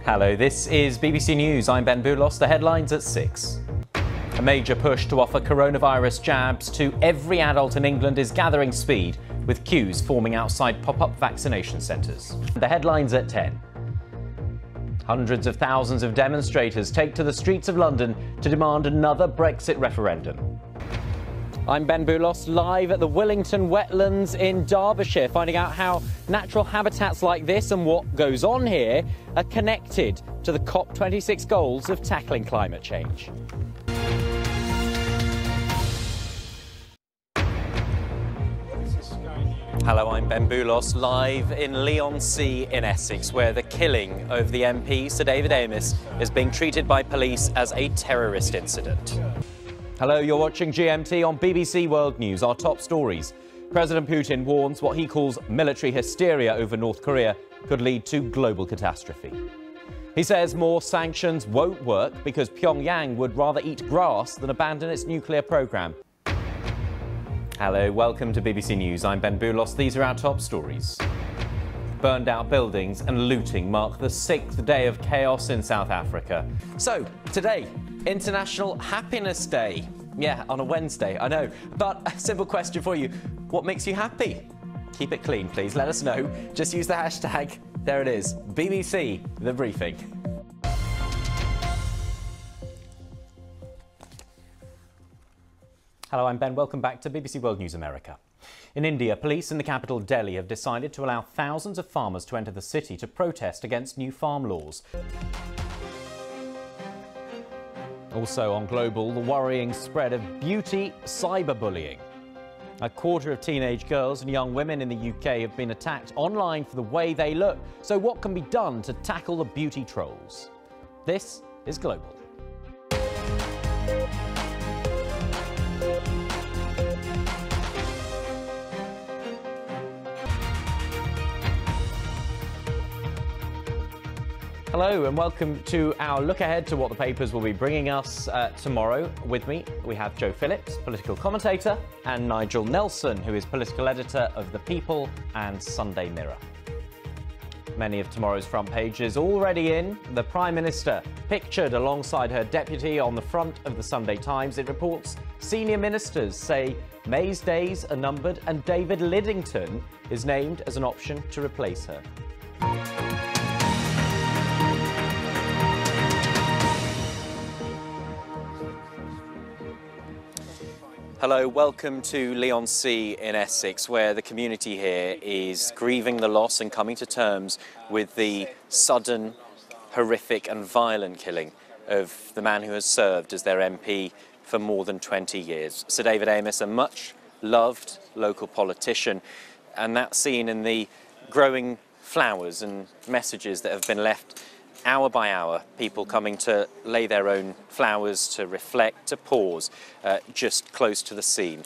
Hello, this is BBC News. I'm Ben Boulos. The headlines at 6. A major push to offer coronavirus jabs to every adult in England is gathering speed, with queues forming outside pop-up vaccination centres. The headlines at 10. Hundreds of thousands of demonstrators take to the streets of London to demand another Brexit referendum. I'm Ben Boulos, live at the Willington Wetlands in Derbyshire, finding out how natural habitats like this and what goes on here are connected to the COP26 goals of tackling climate change. Hello, I'm Ben Boulos, live in Leigh-on-Sea in Essex, where the killing of the MP, Sir David Amess, is being treated by police as a terrorist incident. Hello, you're watching GMT on BBC World News. Our top stories. President Putin warns what he calls military hysteria over North Korea could lead to global catastrophe. He says more sanctions won't work because Pyongyang would rather eat grass than abandon its nuclear program. Hello, welcome to BBC News. I'm Ben Boulos. These are our top stories. Burned out buildings and looting mark the 6th day of chaos in South Africa. So, today, International Happiness Day. Yeah, on a Wednesday, I know. But a simple question for you. What makes you happy? Keep it clean, please. Let us know. Just use the hashtag. There it is. BBC The Briefing. Hello, I'm Ben. Welcome back to BBC World News America. In India, police in the capital Delhi have decided to allow thousands of farmers to enter the city to protest against new farm laws. Also on Global, the worrying spread of beauty cyberbullying. A quarter of teenage girls and young women in the UK have been attacked online for the way they look. So what can be done to tackle the beauty trolls? This is Global. Hello and welcome to our look ahead to what the papers will be bringing us tomorrow. With me, we have Joe Phillips, political commentator, and Nigel Nelson, who is political editor of The People and Sunday Mirror. Many of tomorrow's front pages already in. The Prime Minister pictured alongside her deputy on the front of the Sunday Times. It reports senior ministers say May's days are numbered and David Lidington is named as an option to replace her. Hello, welcome to Leigh-on-Sea in Essex, where the community here is grieving the loss and coming to terms with the sudden, horrific and violent killing of the man who has served as their MP for more than 20 years. Sir David Amess, a much-loved local politician, and that's seen in the growing flowers and messages that have been left hour by hour, people coming to lay their own flowers, to reflect, to pause, just close to the scene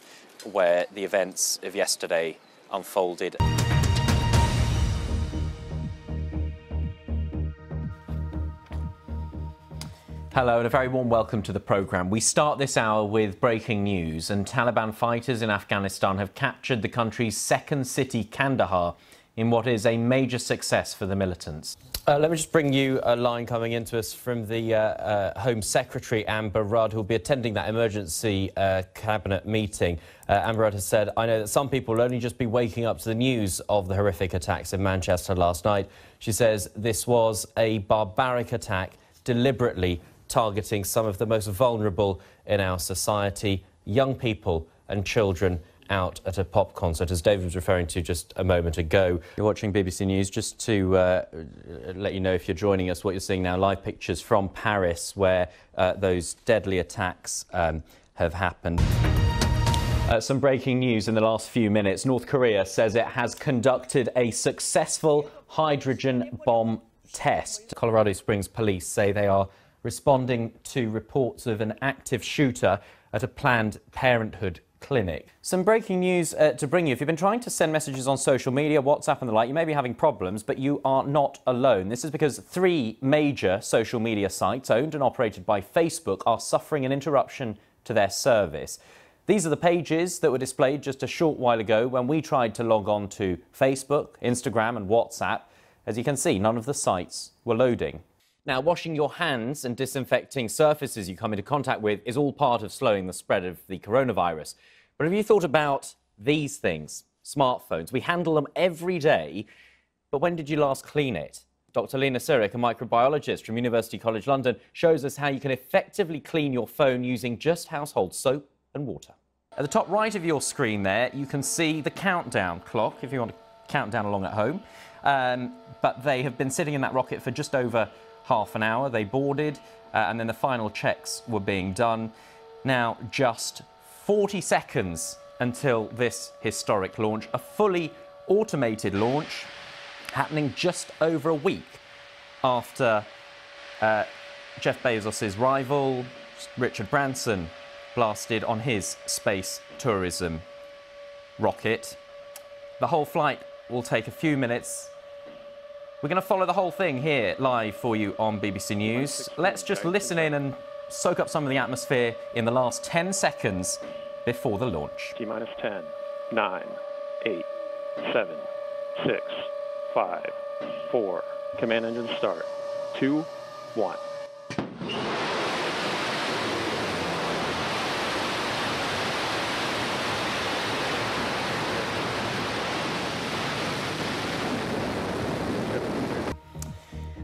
where the events of yesterday unfolded. Hello and a very warm welcome to the programme. We start this hour with breaking news, and Taliban fighters in Afghanistan have captured the country's second city, Kandahar, in what is a major success for the militants. Let me just bring you a line coming into us from the Home Secretary, Amber Rudd, who will be attending that emergency cabinet meeting. Amber Rudd has said, "I know that some people will only just be waking up to the news of the horrific attacks in Manchester last night." She says this was a barbaric attack deliberately targeting some of the most vulnerable in our society, young people and children out at a pop concert, as David was referring to just a moment ago. You're watching BBC News. Just to let you know, if you're joining us, what you're seeing now, live pictures from Paris, where those deadly attacks have happened. Some breaking news in the last few minutes. North Korea says it has conducted a successful hydrogen bomb test. Colorado Springs police say they are responding to reports of an active shooter at a Planned Parenthood clinic. Some breaking news to bring you. If you've been trying to send messages on social media, WhatsApp and the like, you may be having problems, but you are not alone. This is because 3 major social media sites owned and operated by Facebook are suffering an interruption to their service. These are the pages that were displayed just a short while ago when we tried to log on to Facebook, Instagram and WhatsApp. As you can see, none of the sites were loading. Now, washing your hands and disinfecting surfaces you come into contact with is all part of slowing the spread of the coronavirus. But have you thought about these things? Smartphones. We handle them every day, but when did you last clean it? Dr. Lena Sirik, a microbiologist from University College London, shows us how you can effectively clean your phone using just household soap and water. At the top right of your screen there, you can see the countdown clock, if you want to count down along at home. But they have been sitting in that rocket for just over half an hour. They boarded, and then the final checks were being done. Now, just 40 seconds until this historic launch, a fully automated launch happening just over a week after Jeff Bezos' rival, Richard Branson, blasted on his space tourism rocket. The whole flight will take a few minutes. We're going to follow the whole thing here live for you on BBC News. Let's just listen in and soak up some of the atmosphere in the last 10 seconds before the launch. T-minus 10, 9, 8, 7, 6, 5, 4. Command engine start. 2, 1.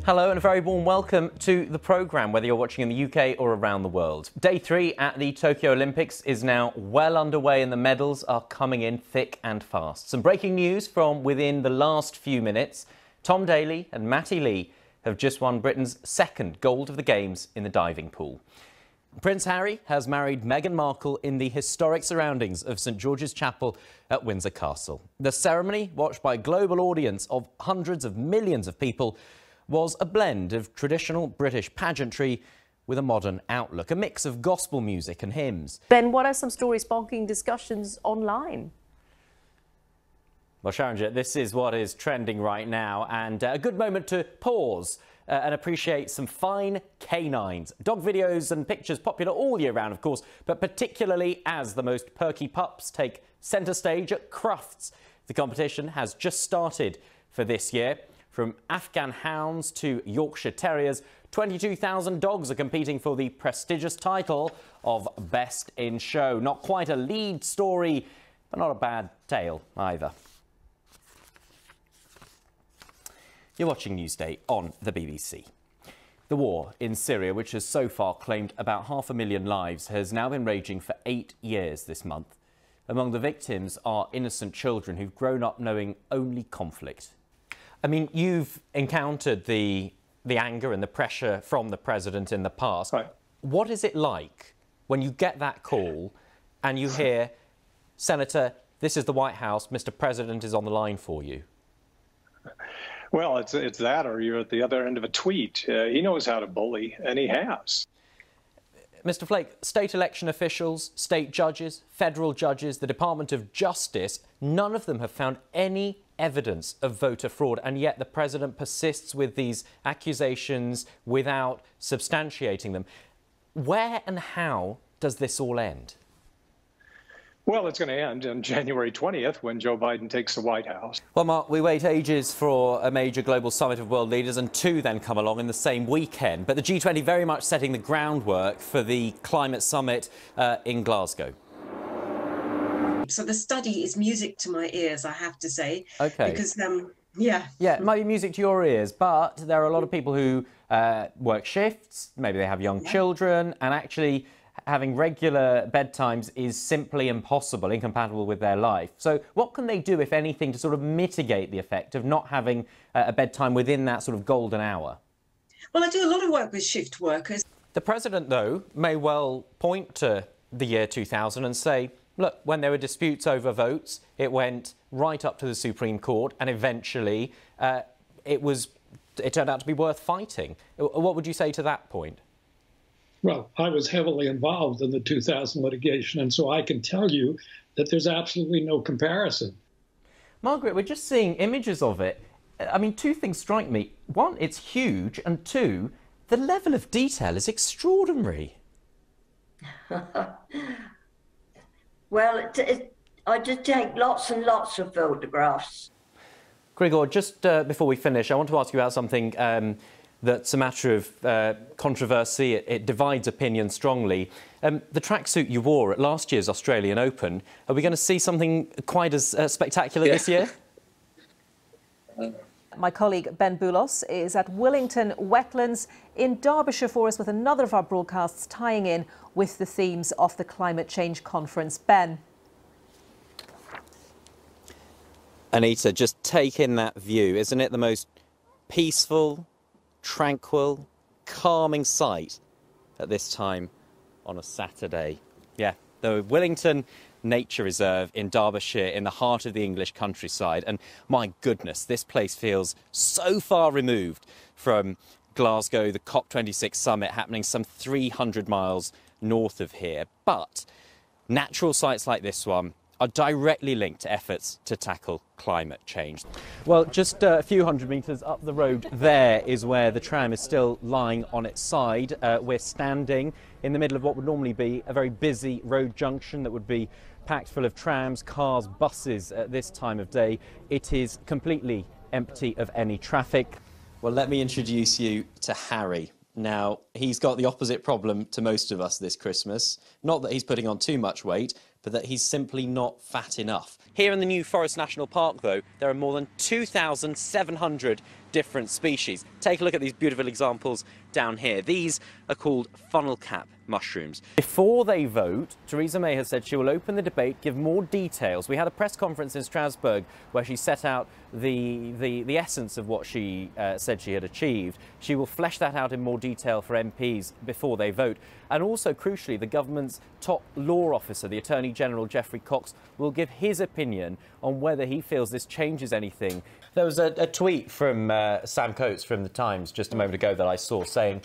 Hello and a very warm welcome to the programme, whether you're watching in the UK or around the world. Day 3 at the Tokyo Olympics is now well underway and the medals are coming in thick and fast. Some breaking news from within the last few minutes. Tom Daley and Matty Lee have just won Britain's second gold of the Games in the diving pool. Prince Harry has married Meghan Markle in the historic surroundings of St George's Chapel at Windsor Castle. The ceremony, watched by a global audience of hundreds of millions of people, was a blend of traditional British pageantry with a modern outlook, a mix of gospel music and hymns. Ben, what are some stories sparking discussions online? Well, Sharon, this is what is trending right now, and a good moment to pause and appreciate some fine canines. Dog videos and pictures popular all year round, of course, but particularly as the most perky pups take centre stage at Crufts. The competition has just started for this year. From Afghan hounds to Yorkshire Terriers, 22,000 dogs are competing for the prestigious title of Best in Show. Not quite a lead story, but not a bad tale either. You're watching Newsday on the BBC. The war in Syria, which has so far claimed about 500,000 lives, has now been raging for 8 years this month. Among the victims are innocent children who've grown up knowing only conflict. I mean, you've encountered the anger and the pressure from the president in the past. Right. What is it like when you get that call and you hear, Senator, this is the White House, Mr. President is on the line for you? Well, it's that, or you're at the other end of a tweet. He knows how to bully, and he has. Mr. Flake, state election officials, state judges, federal judges, the Department of Justice, none of them have found any evidence of voter fraud, and yet the president persists with these accusations without substantiating them. Where and how does this all end? Well, it's going to end on January 20th when Joe Biden takes the White House. Well, Mark, we wait ages for a major global summit of world leaders, and two then come along in the same weekend. But the G20 very much setting the groundwork for the climate summit in Glasgow. So the study is music to my ears, I have to say. OK. Because, yeah, it might be music to your ears, but there are a lot of people who work shifts, maybe they have young children, and actually having regular bedtimes is simply impossible, incompatible with their life. So what can they do, if anything, to sort of mitigate the effect of not having a bedtime within that sort of golden hour? Well, I do a lot of work with shift workers. The president, though, may well point to the year 2000 and say, look, when there were disputes over votes, it went right up to the Supreme Court, and eventually it turned out to be worth fighting. What would you say to that point? Well, I was heavily involved in the 2000 litigation, and so I can tell you that there's absolutely no comparison. Margaret, we're just seeing images of it. I mean, two things strike me. One, it's huge, and two, the level of detail is extraordinary. Well, I did take lots and lots of photographs. Grigor, just before we finish, I want to ask you about something that's a matter of controversy. It divides opinion strongly. The tracksuit you wore at last year's Australian Open, are we going to see something quite as spectacular this year? My colleague Ben Boulos is at Willington Wetlands in Derbyshire for us with another of our broadcasts tying in with the themes of the Climate Change Conference. Ben. Anita, just take in that view. Isn't it the most peaceful, tranquil, calming sight at this time on a Saturday? Yeah, the Willington Nature Reserve in Derbyshire, in the heart of the English countryside. And my goodness, this place feels so far removed from Glasgow, the COP26 summit happening some 300 miles north of here. But natural sites like this one are directly linked to efforts to tackle climate change. Well, just a few hundred metres up the road there is where the tram is still lying on its side. We're standing in the middle of what would normally be a very busy road junction that would be packed full of trams, cars, buses at this time of day. It is completely empty of any traffic. Well, let me introduce you to Harry. Now, he's got the opposite problem to most of us this Christmas. Not that he's putting on too much weight, but that he's simply not fat enough. Here in the New Forest National Park, though, there are more than 2,700 different species. Take a look at these beautiful examples down here. These are called funnel cap mushrooms. Before they vote, Theresa May has said she will open the debate, give more details. We had a press conference in Strasbourg where she set out the essence of what she said she had achieved. She will flesh that out in more detail for MPs before they vote. And also, crucially, the government's top law officer, the Attorney General Geoffrey Cox, will give his opinion on whether he feels this changes anything. There was a tweet from Sam Coates from The Times just a moment ago that I saw saying,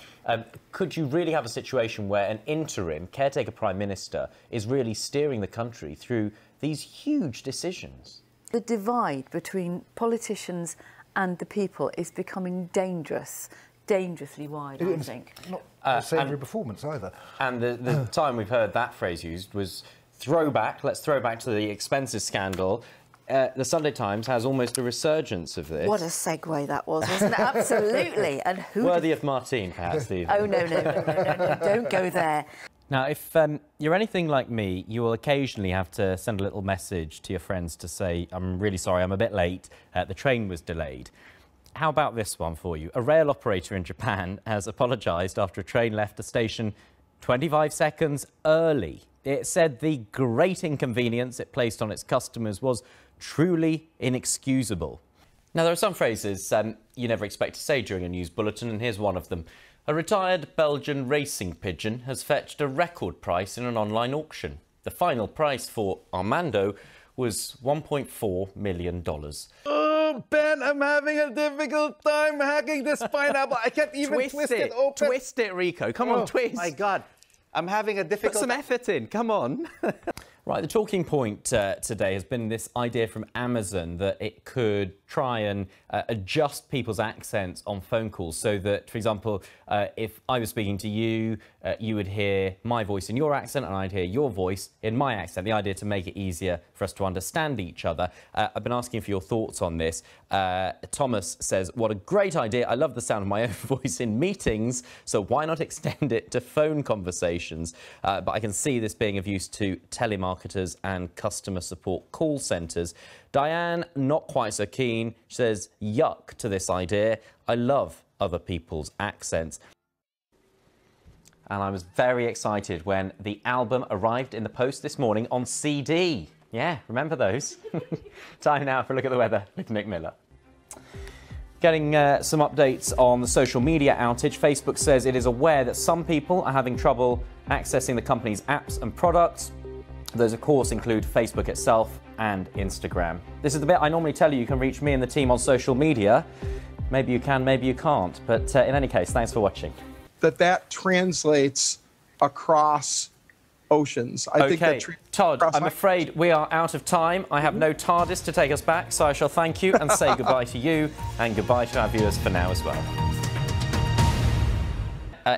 could you really have a situation where an interim caretaker Prime Minister is really steering the country through these huge decisions? The divide between politicians and the people is becoming dangerously wide, I think. Not a savoury performance either. And the time we've heard that phrase used was throwback. Let's throw back to the expenses scandal. The Sunday Times has almost a resurgence of this. What a segue that was, wasn't it? Absolutely. And who worthy of Martine, perhaps, Steve. Oh, no, don't go there. Now, if you're anything like me, you will occasionally have to send a little message to your friends to say, I'm really sorry, I'm a bit late, the train was delayed. How about this one for you? A rail operator in Japan has apologised after a train left the station 25 seconds early. It said the great inconvenience it placed on its customers was truly inexcusable. Now, there are some phrases you never expect to say during a news bulletin, and here's one of them. A retired Belgian racing pigeon has fetched a record price in an online auction. The final price for Armando was $1.4 million. Oh, Ben, I'm having a difficult time hacking this pineapple. I can't even twist it open. Twist it, Rico. Come on, twist. My God. I'm having a difficult... Put some effort in. Come on. Right, the talking point today has been this idea from Amazon that it could try and adjust people's accents on phone calls so that, for example, if I was speaking to you, you would hear my voice in your accent and I'd hear your voice in my accent. The idea to make it easier for us to understand each other. I've been asking for your thoughts on this. Thomas says, what a great idea. I love the sound of my own voice in meetings, so why not extend it to phone conversations? But I can see this being of use to telemarketers and customer support call centres. Diane, not quite so keen. She says, yuck to this idea. I love other people's accents. And I was very excited when the album arrived in the post this morning on CD. Yeah, remember those? Time now for a look at the weather with Nick Miller. Getting some updates on the social media outage. Facebook says it is aware that some people are having trouble accessing the company's apps and products. Those, of course, include Facebook itself and Instagram. This is the bit I normally tell you can reach me and the team on social media. Maybe you can, maybe you can't. But in any case, thanks for watching. That translates across oceans. I think that Todd, I'm afraid we are out of time. I have no TARDIS to take us back, so I shall thank you and say goodbye to you and goodbye to our viewers for now as well.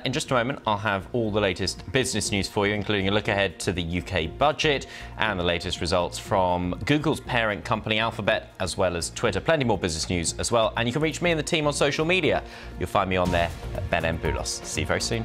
In just a moment, I'll have all the latest business news for you, including a look ahead to the UK budget and the latest results from Google's parent company Alphabet, as well as Twitter. Plenty more business news as well. And you can reach me and the team on social media. You'll find me on there at Ben Boulos. See you very soon.